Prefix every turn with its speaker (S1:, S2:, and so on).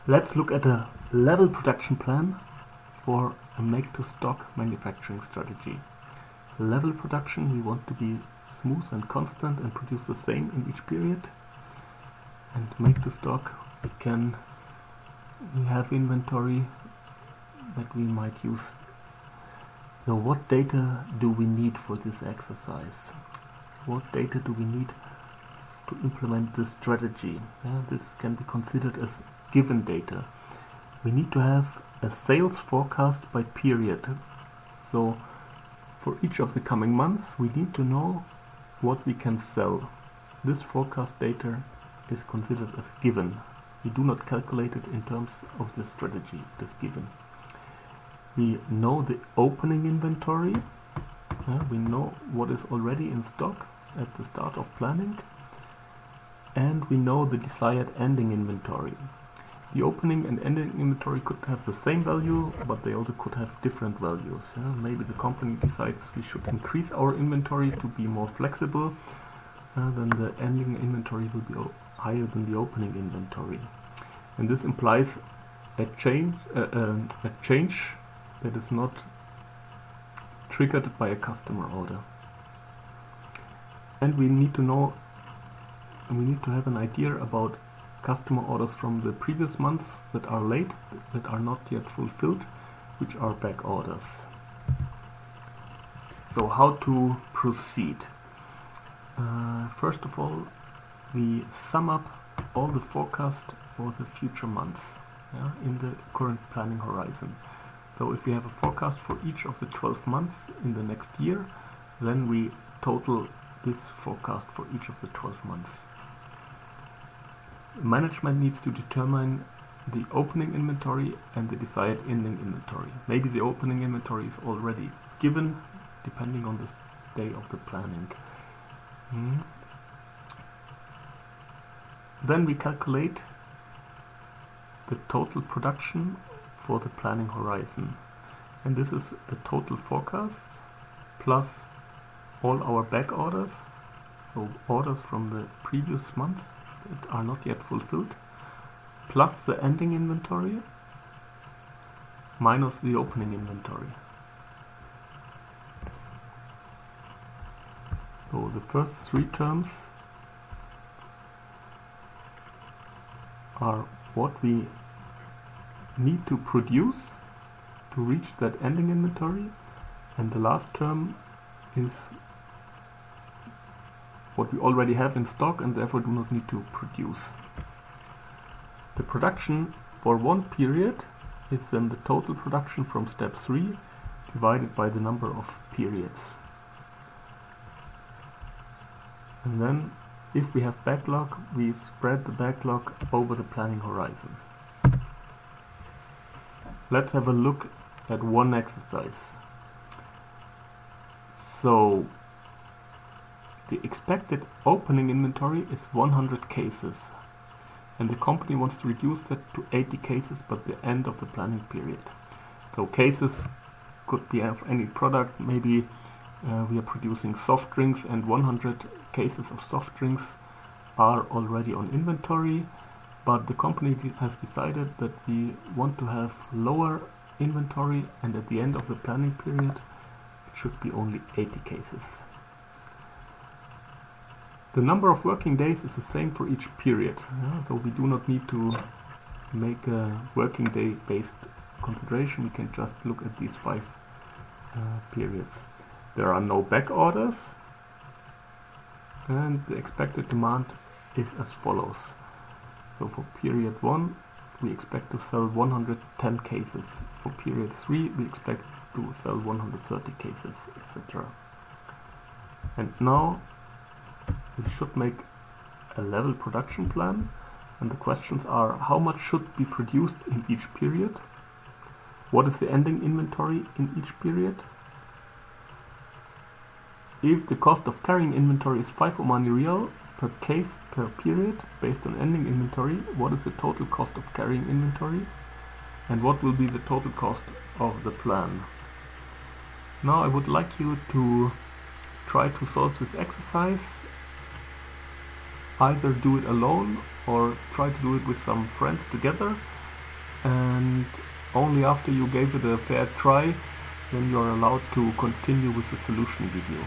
S1: Let's look at a level production plan for a make-to-stock manufacturing strategy. Level production, we want to be smooth and constant and produce the same in each period. And make-to-stock, we have inventory that we might use. So what data do we need for this exercise? What data do we need to implement this strategy? This can be considered as given data. We need to have a sales forecast by period. So for each of the coming months we need to know what we can sell. This forecast data is considered as given. We do not calculate it in terms of the strategy. It is given. We know the opening inventory. We know what is already in stock at the start of planning. And we know the desired ending inventory. The opening and ending inventory could have the same value, but they also could have different values. Maybe the company decides we should increase our inventory to be more flexible, then the ending inventory will be higher than the opening inventory. And this implies a change that is not triggered by a customer order. And we need to have an idea about customer orders from the previous months that are late, that are not yet fulfilled, which are back orders. So how to proceed? First of all, we sum up all the forecast for the future months in the current planning horizon. So if we have a forecast for each of the 12 months in the next year, then we total this forecast for each of the 12 months. Management needs to determine the opening inventory and the desired ending inventory. Maybe the opening inventory is already given, depending on the day of the planning. Then we calculate the total production for the planning horizon. And this is the total forecast plus all our back orders, so orders from the previous months that are not yet fulfilled, plus the ending inventory minus the opening inventory. So the first three terms are what we need to produce to reach that ending inventory, and the last term is what we already have in stock and therefore do not need to produce. The production for one period is then the total production from step 3 divided by the number of periods. And then if we have backlog, we spread the backlog over the planning horizon. Let's have a look at one exercise. So the expected opening inventory is 100 cases, and the company wants to reduce that to 80 cases by the end of the planning period. So cases could be of any product. Maybe we are producing soft drinks and 100 cases of soft drinks are already on inventory, but the company has decided that we want to have lower inventory, and at the end of the planning period it should be only 80 cases. The number of working days is the same for each period, so we do not need to make a working day based consideration. We can just look at these 5 periods. There are no back orders, and the expected demand is as follows. So for period 1 we expect to sell 110 cases, for period 3 we expect to sell 130 cases, etc. And now we should make a level production plan, and the questions are: how much should be produced in each period? What is the ending inventory in each period? If the cost of carrying inventory is 5 Omani Rial per case per period based on ending inventory, what is the total cost of carrying inventory? And what will be the total cost of the plan? Now I would like you to try to solve this exercise. Either do it alone or try to do it with some friends together. and only after you gave it a fair try then you are allowed to continue with the solution video.